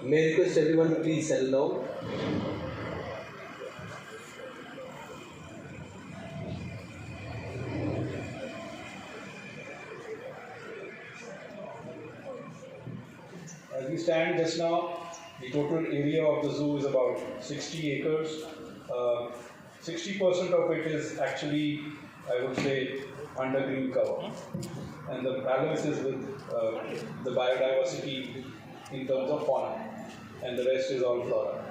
May I request everyone to please settle down. As we stand just now, the total area of the zoo is about 60 acres. 60% of it is actually, I would say, under green cover. And the balance is with the biodiversity in terms of fauna. And the rest is all flora.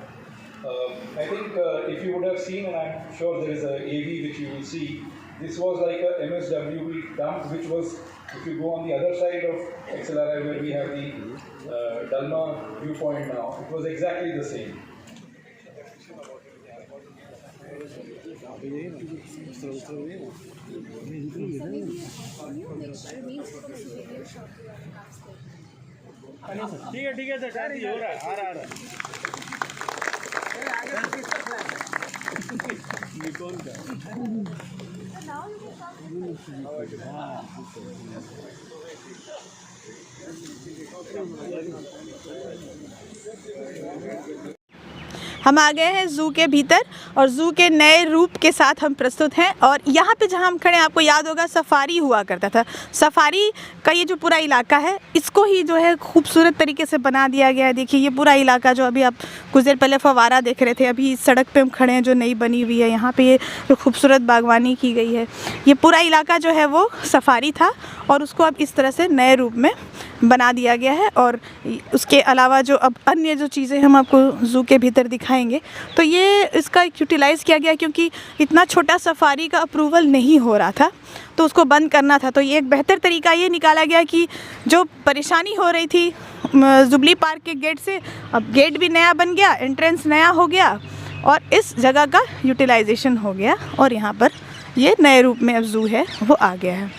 I think if you would have seen, and I'm sure there is a AV which you will see, this was like a MSWE dump, which was, if you go on the other side of XLRI where we have the Dalma viewpoint now, it was exactly the same. ठीक है sir, हो रहा है, आ रहा है। ये कौन का? हम आ गए हैं ज़ू के भीतर और ज़ू के नए रूप के साथ हम प्रस्तुत हैं। और यहाँ पे जहाँ हम खड़े हैं, आपको याद होगा सफारी हुआ करता था। सफारी का ये जो पूरा इलाका है, इसको ही जो है खूबसूरत तरीके से बना दिया गया है। देखिए ये पूरा इलाका जो अभी आप कुछ देर पहले फवारा देख रहे थे, अभी इस सड़क पे हम खड़े हैं जो नई बनी हुई है। यहाँ पे ये जो खूबसूरत बागवानी की गई है, ये पूरा इलाका जो है वो सफारी था और उसको अब इस तरह से नए रूप में बना दिया गया है। और उसके अलावा जो अब अन्य जो चीज़ें हम आपको ज़ू के भीतर दिखाएंगे, तो ये इसका यूटिलाइज़ किया गया क्योंकि इतना छोटा सफारी का अप्रूवल नहीं हो रहा था, तो उसको बंद करना था। तो ये एक बेहतर तरीका ये निकाला गया कि जो परेशानी हो रही थी जुबली पार्क के गेट से, अब गेट भी नया बन गया, एंट्रेंस नया हो गया और इस जगह का यूटिलाइजेशन हो गया और यहाँ पर ये नए रूप में अब ज़ू है वो आ गया है।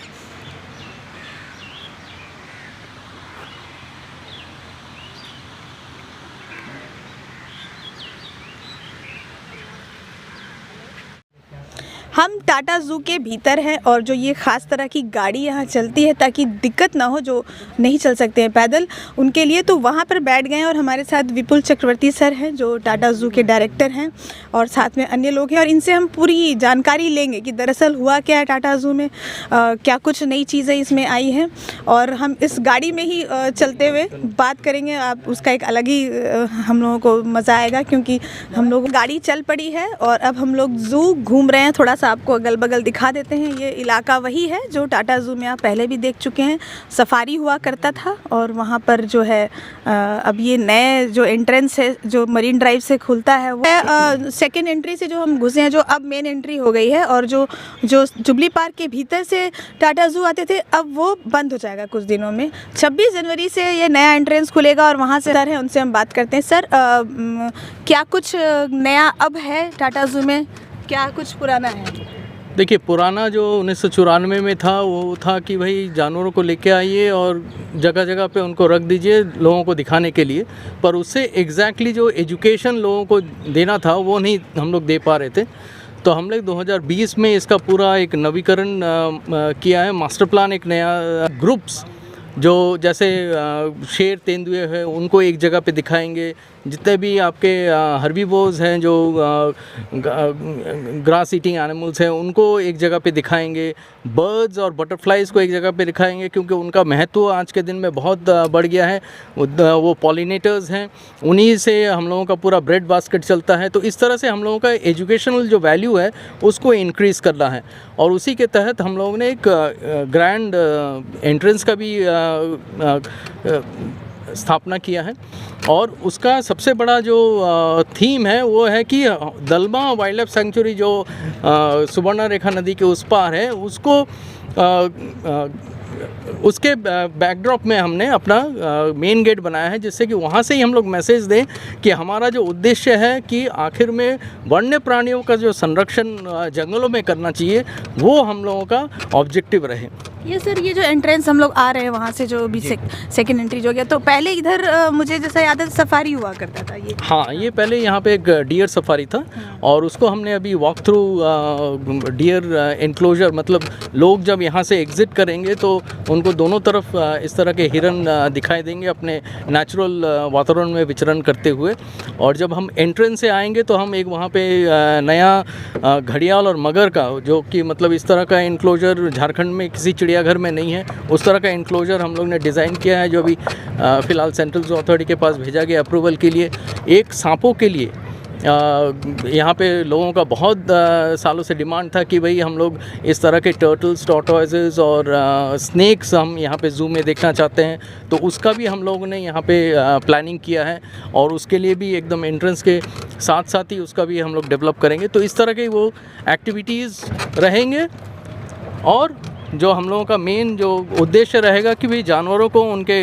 हम टाटा ज़ू के भीतर हैं और जो ये ख़ास तरह की गाड़ी यहाँ चलती है ताकि दिक्कत ना हो, जो नहीं चल सकते हैं पैदल, उनके लिए, तो वहाँ पर बैठ गए हैं। और हमारे साथ विपुल चक्रवर्ती सर हैं जो टाटा ज़ू के डायरेक्टर हैं और साथ में अन्य लोग हैं और इनसे हम पूरी जानकारी लेंगे कि दरअसल हुआ क्या है टाटा ज़ू में, क्या कुछ नई चीज़ें इसमें आई हैं। और हम इस गाड़ी में ही चलते हुए बात करेंगे। आप उसका एक अलग ही हम लोगों को मज़ा आएगा क्योंकि हम लोग गाड़ी चल पड़ी है और अब हम लोग ज़ू घूम रहे हैं। थोड़ा आपको अगल बगल दिखा देते हैं। ये इलाका वही है जो टाटा ज़ू में आप पहले भी देख चुके हैं, सफारी हुआ करता था। और वहाँ पर जो है अब ये नए जो एंट्रेंस है जो मरीन ड्राइव से खुलता है, वो सेकेंड एंट्री से जो हम घुसे हैं, जो अब मेन एंट्री हो गई है। और जो जुबली पार्क के भीतर से टाटा ज़ू आते थे, अब वो बंद हो जाएगा कुछ दिनों में। 26 जनवरी से ये नया एंट्रेंस खुलेगा और वहाँ से सर है, उनसे हम बात करते हैं। सर, क्या कुछ नया अब है टाटा ज़ू में, क्या कुछ पुराना है? देखिए, पुराना जो 1994 में था वो था कि भाई जानवरों को लेके आइए और जगह जगह पे उनको रख दीजिए लोगों को दिखाने के लिए, पर उससे एग्जैक्टली जो एजुकेशन लोगों को देना था वो नहीं हम लोग दे पा रहे थे। तो हम लोग 2020 में इसका पूरा एक नवीकरण किया है, मास्टर प्लान, एक नया ग्रुप्स जो जैसे शेर, तेंदुए हैं, उनको एक जगह पे दिखाएंगे। जितने भी आपके हर्बीवोर्स हैं, जो ग्रास ईटिंग एनिमल्स हैं, उनको एक जगह पे दिखाएंगे। बर्ड्स और बटरफ्लाइज को एक जगह पे दिखाएंगे क्योंकि उनका महत्व आज के दिन में बहुत बढ़ गया है। वो पॉलिनेटर्स हैं, उन्हीं से हम लोगों का पूरा ब्रेड बास्केट चलता है। तो इस तरह से हम लोगों का एजुकेशनल जो वैल्यू है उसको इंक्रीज़ करना है और उसी के तहत हम लोगों ने एक ग्रैंड एंट्रेंस का भी स्थापना किया है। और उसका सबसे बड़ा जो थीम है वो है कि दलमा वाइल्ड लाइफ सेंचुरी जो सुवर्ण रेखा नदी के उस पार है, उसको उसके बैकड्रॉप में हमने अपना मेन गेट बनाया है, जिससे कि वहाँ से ही हम लोग मैसेज दें कि हमारा जो उद्देश्य है कि आखिर में वन्य प्राणियों का जो संरक्षण जंगलों में करना चाहिए वो हम लोगों का ऑब्जेक्टिव रहे। ये सर, ये जो एंट्रेंस हम लोग आ रहे हैं वहाँ से जो भी सेकेंड एंट्री जो गया, तो पहले इधर मुझे जैसा याद है सफारी हुआ करता था ये। हाँ, ये पहले यहाँ पे एक डियर सफारी था और उसको हमने अभी वॉक थ्रू डियर एनक्लोजर, मतलब लोग जब यहाँ से एग्ज़िट करेंगे तो उनको दोनों तरफ इस तरह के हिरन दिखाई देंगे अपने नेचुरल वातावरण में विचरण करते हुए। और जब हम एंट्रेंस से आएंगे तो हम एक वहाँ पे नया घड़ियाल और मगर का, जो कि मतलब इस तरह का इनक्लोजर झारखंड में किसी चिड़ियाघर में नहीं है, उस तरह का इनक्लोजर हम लोग ने डिज़ाइन किया है, जो अभी फ़िलहाल सेंट्रल जू अथॉरिटी के पास भेजा गया अप्रूवल के लिए। एक सांपों के लिए यहाँ पे लोगों का बहुत सालों से डिमांड था कि भाई हम लोग इस तरह के टर्टल्स, टॉर्टोइजेस और स्नेक्स हम यहाँ पे ज़ू में देखना चाहते हैं, तो उसका भी हम लोगों ने यहाँ पे प्लानिंग किया है और उसके लिए भी एकदम एंट्रेंस के साथ साथ ही उसका भी हम लोग डेवलप करेंगे। तो इस तरह के वो एक्टिविटीज़ रहेंगे और जो हम लोगों का मेन जो उद्देश्य रहेगा कि भाई जानवरों को उनके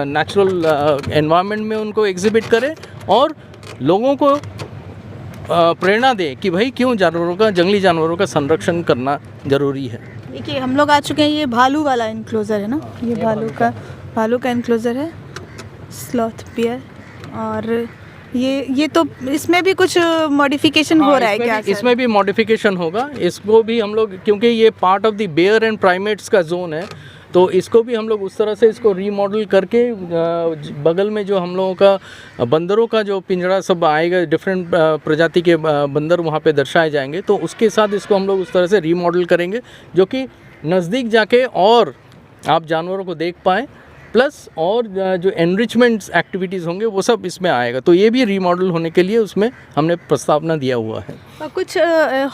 नेचुरल एनवायरनमेंट में उनको एग्जिबिट करें और लोगों को प्रेरणा दे कि भाई क्यों जानवरों का, जंगली जानवरों का संरक्षण करना ज़रूरी है। देखिए हम लोग आ चुके हैं, ये भालू वाला इनक्लोज़र है ना, ये भालू का इनक्लोज़र है, स्लॉथ बियर। और ये तो इसमें भी कुछ मॉडिफिकेशन हो रहा है क्या? इसमें भी मॉडिफिकेशन होगा। इसको भी हम लोग, क्योंकि ये part of the bear and primates का जोन है, तो इसको भी हम लोग उस तरह से इसको रीमॉडल करके बगल में जो हम लोगों का बंदरों का जो पिंजरा सब आएगा, डिफरेंट प्रजाति के बंदर वहाँ पे दर्शाए जाएंगे, तो उसके साथ इसको हम लोग उस तरह से रीमॉडल करेंगे जो कि नज़दीक जाके और आप जानवरों को देख पाएँ, प्लस और जो एनरिचमेंट एक्टिविटीज़ होंगे वो सब इसमें आएगा। तो ये भी रीमॉडल होने के लिए उसमें हमने प्रस्तावना दिया हुआ है। और कुछ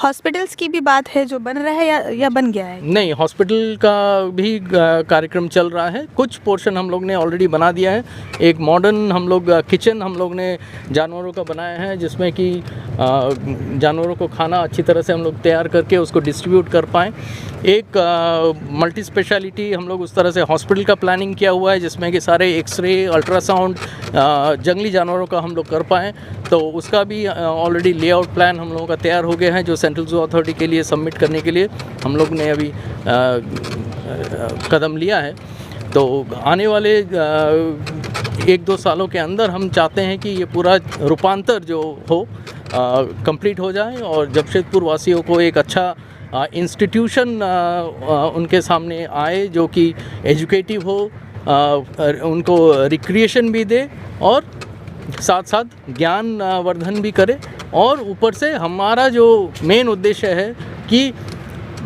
हॉस्पिटल्स की भी बात है जो बन रहा है या बन गया है? नहीं, हॉस्पिटल का भी कार्यक्रम चल रहा है। कुछ पोर्शन हम लोग ने ऑलरेडी बना दिया है। एक मॉडर्न हम लोग किचन हम लोग ने जानवरों का बनाया है, जिसमें कि जानवरों को खाना अच्छी तरह से हम लोग तैयार करके उसको डिस्ट्रीब्यूट कर पाएँ। एक मल्टी स्पेशलिटी हम लोग उस तरह से हॉस्पिटल का प्लानिंग किया हुआ है, जिसमें कि सारे एक्सरे, अल्ट्रासाउंड जंगली जानवरों का हम लोग कर पाएँ। तो उसका भी ऑलरेडी लेआउट प्लान हम लोगों का तैयार हो गया है, जो सेंट्रल जू अथॉरिटी के लिए सबमिट करने के लिए हम लोग ने अभी कदम लिया है। तो आने वाले 1-2 सालों के अंदर हम चाहते हैं कि ये पूरा रूपांतर जो हो कंप्लीट हो जाए और जमशेदपुर वासियों को एक अच्छा इंस्टीट्यूशन उनके सामने आए, जो कि एजुकेटिव हो, उनको रिक्रिएशन भी दे और साथ साथ ज्ञान वर्धन भी करे। और ऊपर से हमारा जो मेन उद्देश्य है कि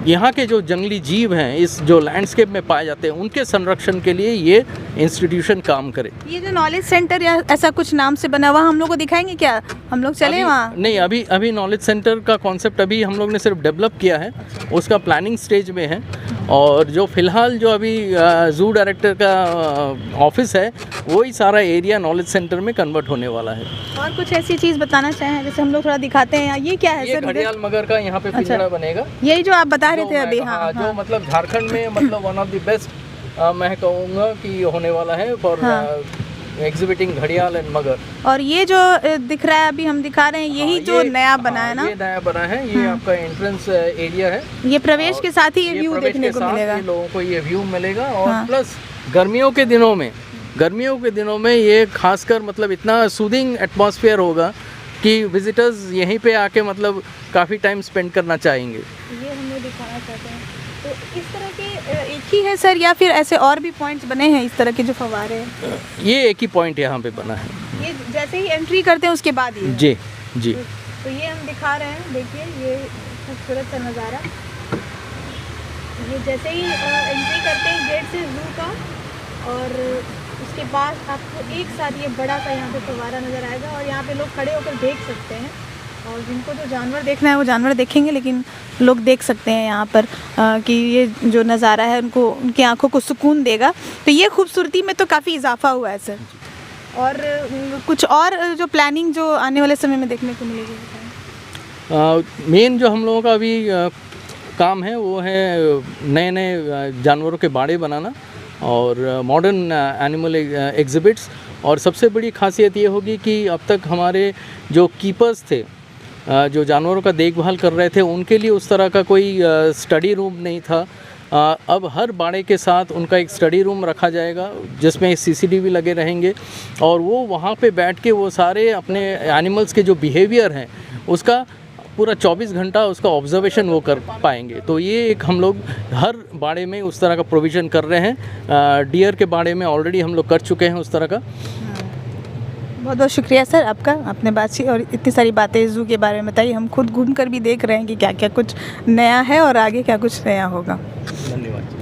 यहाँ के जो जंगली जीव हैं, इस जो लैंडस्केप में पाए जाते हैं, उनके संरक्षण के लिए ये इंस्टीट्यूशन काम करे। ये जो नॉलेज सेंटर या ऐसा कुछ नाम से बना हुआ हम लोग को दिखाएंगे क्या? हम लोग चले वहाँ? नहीं, अभी नॉलेज सेंटर का कॉन्सेप्ट अभी हम लोग ने सिर्फ डेवलप किया है, उसका प्लानिंग स्टेज में है। और जो फ़िलहाल जो अभी जू डायरेक्टर का ऑफिस है, वही सारा एरिया नॉलेज सेंटर में कन्वर्ट होने वाला है। और कुछ ऐसी चीज़ बताना चाहें जैसे हम लोग थोड़ा दिखाते हैं? ये क्या है ये सर? घड़ियाल मगर का यहाँ पे पिंजरा बनेगा। यही जो आप बता रहे थे अभी? हाँ, जो मतलब झारखंड में मतलब वन ऑफ द बेस्ट मैं कहूँगा कि होने वाला है फॉर एग्जिबिटिंग घड़ियाल एंड मगर। और ये जो दिख रहा है अभी हम दिखा रहे हैं, यही जो नया बना है ना? ये नया बना है, ये आपका एंट्रेंस एरिया है। ये प्रवेश के साथ ही ये व्यू देखने को मिलेगा, लोगों को ये व्यू मिलेगा। और प्लस गर्मियों के दिनों में ये खासकर मतलब इतना सूदिंग एटमॉस्फेयर होगा कि विजिटर्स यहीं पे आके मतलब काफ़ी टाइम स्पेंड करना चाहेंगे। ये हम लोग दिखाना चाहते हैं। तो इस तरह के एक ही है सर या फिर ऐसे और भी पॉइंट्स बने हैं इस तरह के जो फव्वारे हैं? ये एक ही पॉइंट यहाँ पे बना है। ये जैसे ही एंट्री करते हैं उसके बाद ही? जी। तो ये हम दिखा रहे हैं, देखिए ये खूबसूरत सा नज़ारा। ये जैसे ही एंट्री करते हैं गेट से जू का, और उसके बाद आपको एक साथ ये बड़ा सा यहाँ पे फव्वारा नज़र आएगा और यहाँ पे लोग खड़े होकर देख सकते हैं। और जिनको जो जानवर देखना है वो जानवर देखेंगे, लेकिन लोग देख सकते हैं यहाँ पर कि ये जो नज़ारा है उनको, उनकी आंखों को सुकून देगा। तो ये खूबसूरती में तो काफ़ी इजाफा हुआ है सर। और कुछ और जो प्लानिंग जो आने वाले समय में देखने को मिलेगी? मेन जो हम लोगों का अभी काम है वो है नए जानवरों के बाड़े बनाना और मॉडर्न एनिमल एग्जिबिट्स। और सबसे बड़ी खासियत ये होगी कि अब तक हमारे जो कीपर्स थे, जो जानवरों का देखभाल कर रहे थे, उनके लिए उस तरह का कोई स्टडी रूम नहीं था। अब हर बाड़े के साथ उनका एक स्टडी रूम रखा जाएगा, जिसमें CCTV लगे रहेंगे और वो वहाँ पे बैठ के वो सारे अपने एनिमल्स के जो बिहेवियर हैं उसका पूरा 24 घंटा उसका ऑब्जर्वेशन वो कर पाएंगे। तो ये एक हम लोग हर बाड़े में उस तरह का प्रोविज़न कर रहे हैं। डियर के बाड़े में ऑलरेडी हम लोग कर चुके हैं उस तरह का। बहुत बहुत शुक्रिया सर आपका, आपने बातचीत और इतनी सारी बातें ज़ू के बारे में बताई। हम खुद घूम कर भी देख रहे हैं कि क्या क्या कुछ नया है और आगे क्या कुछ नया होगा। धन्यवाद।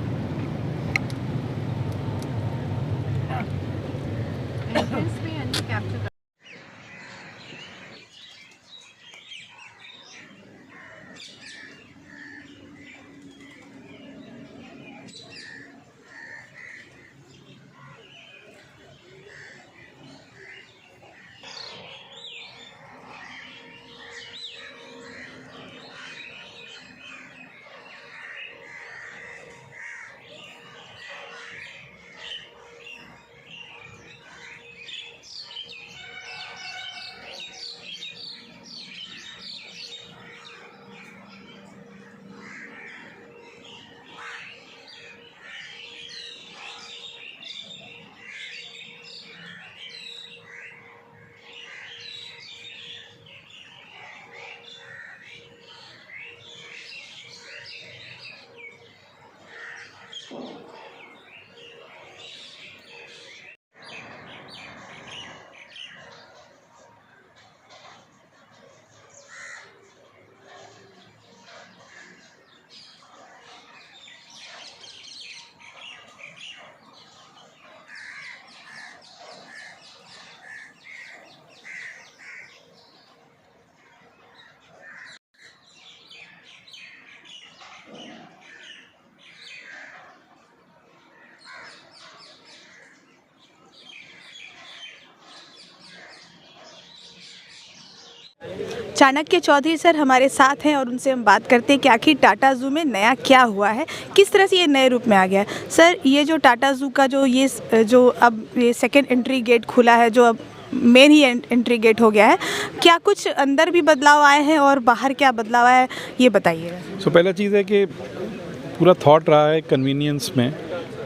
चाणक्य चौधरी सर हमारे साथ हैं और उनसे हम बात करते हैं कि आखिर टाटा ज़ू में नया क्या हुआ है, किस तरह से ये नए रूप में आ गया है। सर, ये जो टाटा ज़ू का जो अब ये सेकंड एंट्री गेट खुला है, जो अब मेन ही एंट्री गेट हो गया है, क्या कुछ अंदर भी बदलाव आए हैं और बाहर क्या बदलाव आया है, ये बताइएगा। पहला चीज़ है कि पूरा थॉट रहा है कन्वीनियंस में,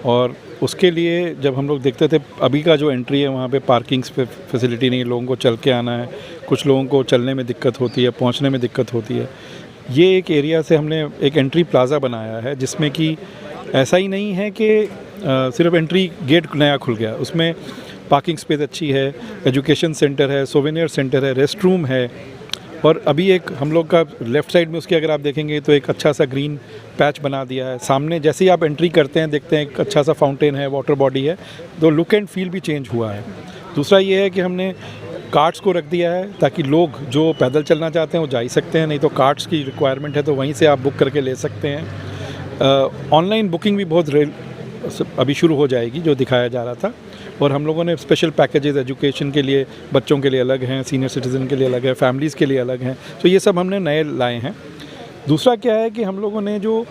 और उसके लिए जब हम लोग देखते थे अभी का जो एंट्री है वहाँ पे पार्किंग्स पे फैसिलिटी नहीं है, लोगों को चल के आना है, कुछ लोगों को चलने में दिक्कत होती है, पहुँचने में दिक्कत होती है। ये एक एरिया से हमने एक एंट्री प्लाज़ा बनाया है जिसमें कि ऐसा ही नहीं है कि सिर्फ एंट्री गेट नया खुल गया, उसमें पार्किंग स्पेस अच्छी है, एजुकेशन सेंटर है, सोवेनियर सेंटर है, रेस्ट रूम है, और अभी एक हम लोग का लेफ़्ट साइड में उसकी अगर आप देखेंगे तो एक अच्छा सा ग्रीन पैच बना दिया है। सामने जैसे ही आप एंट्री करते हैं देखते हैं एक अच्छा सा फाउंटेन है, वाटर बॉडी है, तो लुक एंड फील भी चेंज हुआ है। दूसरा ये है कि हमने कार्ट्स को रख दिया है ताकि लोग जो पैदल चलना चाहते हैं वो जा ही सकते हैं, नहीं तो कार्ट्स की रिक्वायरमेंट है तो वहीं से आप बुक करके ले सकते हैं। ऑनलाइन बुकिंग भी बहुत अभी शुरू हो जाएगी जो दिखाया जा रहा था, और हम लोगों ने स्पेशल पैकेजेस एजुकेशन के लिए, बच्चों के लिए अलग हैं, सीनियर सिटीज़न के लिए अलग है, फैमिलीज़ के लिए अलग हैं, तो ये सब हमने नए लाए हैं। दूसरा क्या है कि हम लोगों ने जो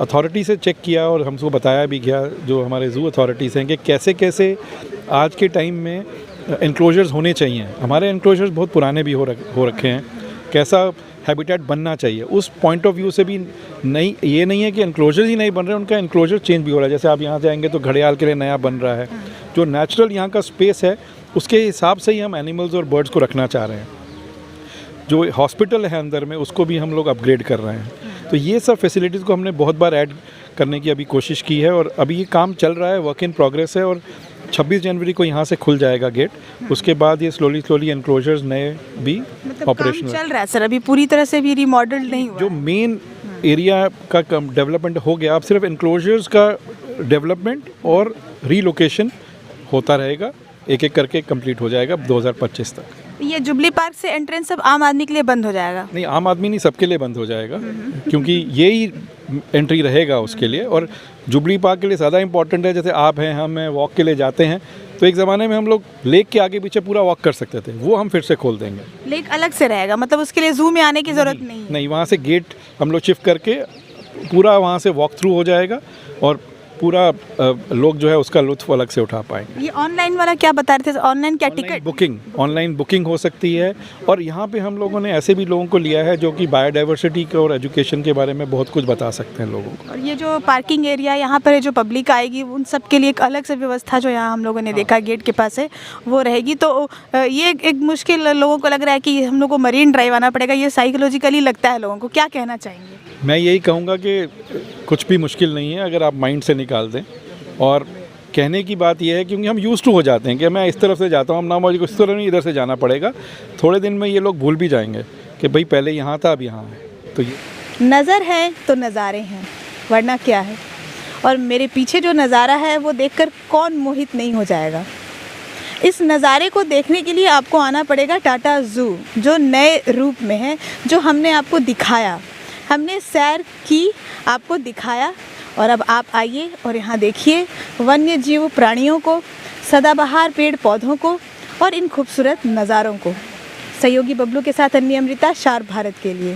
अथॉरिटी से चेक किया और हमको बताया भी गया, जो हमारे ज़ू अथॉरिटीज़ हैं, कि कैसे कैसे आज के टाइम में एनक्लोजर्स होने चाहिए। हमारे एनक्लोजर्स बहुत पुराने भी हो रखे हैं, कैसा हैबिटेट बनना चाहिए उस पॉइंट ऑफ व्यू से भी नहीं, ये नहीं है कि एनक्लोजर ही नहीं बन रहे, उनका एनक्लोजर चेंज भी हो रहा है। जैसे आप यहाँ जाएंगे तो घड़ियाल के लिए नया बन रहा है, जो नेचुरल यहाँ का स्पेस है उसके हिसाब से ही हम एनिमल्स और बर्ड्स को रखना चाह रहे हैं। जो हॉस्पिटल है अंदर में उसको भी हम लोग अपग्रेड कर रहे हैं, तो ये सब फैसिलिटीज़ को हमने बहुत बार ऐड करने की अभी कोशिश की है, और अभी ये काम चल रहा है, वर्क इन प्रोग्रेस है, और 26 जनवरी को यहाँ से खुल जाएगा गेट। उसके बाद ये स्लोली एनक्लोजर्स नए भी ऑपरेशनल चल रहा है सर, अभी पूरी तरह से भी रिमॉडल नहीं हुआ। जो मेन एरिया का डेवलपमेंट हो गया, अब सिर्फ एनक्लोजर्स का डेवलपमेंट और रीलोकेशन होता रहेगा, एक एक करके कंप्लीट हो जाएगा 2025 तक। ये जुबली पार्क से एंट्रेंस सब आम आदमी के लिए बंद हो जाएगा? नहीं, आम आदमी नहीं, सबके लिए बंद हो जाएगा, क्योंकि यही एंट्री रहेगा उसके लिए। और जुबली पार्क के लिए ज़्यादा इंपॉर्टेंट है, जैसे आप हैं, हम हैं, वॉक के लिए जाते हैं, तो एक ज़माने में हम लोग लेक के आगे पीछे पूरा वॉक कर सकते थे, वो हम फिर से खोल देंगे। लेक अलग से रहेगा, मतलब उसके लिए ज़ू में आने की ज़रूरत नहीं? नहीं, वहाँ से गेट हम लोग शिफ्ट करके पूरा वहाँ से वॉक थ्रू हो जाएगा, और पूरा लोग जो है उसका लुत्फ़ अलग से उठा पाएंगे। ये ऑनलाइन वाला क्या बता रहे थे, ऑनलाइन क्या टिकट? ऑनलाइन बुकिंग हो सकती है, और यहाँ पे हम लोगों ने ऐसे भी लोगों को लिया है जो कि बायोडाइवर्सिटी के और एजुकेशन के बारे में बहुत कुछ बता सकते हैं लोगों को। और ये जो पार्किंग एरिया यहाँ पर है, जो पब्लिक आएगी उन सब के लिए एक अलग से व्यवस्था जो यहाँ हम लोगों ने देखा गेट के पास है वो रहेगी। तो ये एक मुश्किल लोगों को लग रहा है कि हम लोग को मरीन ड्राइव आना पड़ेगा, ये साइकोलॉजिकली लगता है लोगों को, क्या कहना चाहेंगे? मैं यही कहूँगा कि कुछ भी मुश्किल नहीं है अगर आप माइंड से निकाल दें। और कहने की बात यह है क्योंकि हम यूज़ टू हो जाते हैं कि मैं इस तरफ से जाता हूँ, हम नाम इस तरह नहीं, इधर से जाना पड़ेगा। थोड़े दिन में ये लोग भूल भी जाएंगे कि भाई पहले यहाँ था अब यहाँ है। तो ये नज़र है तो नज़ारे हैं, वरना क्या है। और मेरे पीछे जो नज़ारा है वो देखकर कौन मोहित नहीं हो जाएगा। इस नज़ारे को देखने के लिए आपको आना पड़ेगा टाटा ज़ू, जो नए रूप में है, जो हमने आपको दिखाया, हमने सैर की, आपको दिखाया। और अब आप आइए और यहाँ देखिए वन्य जीव प्राणियों को, सदाबहार पेड़ पौधों को और इन खूबसूरत नज़ारों को। सहयोगी बबलू के साथ अन्य अमृता, शार्प भारत के लिए।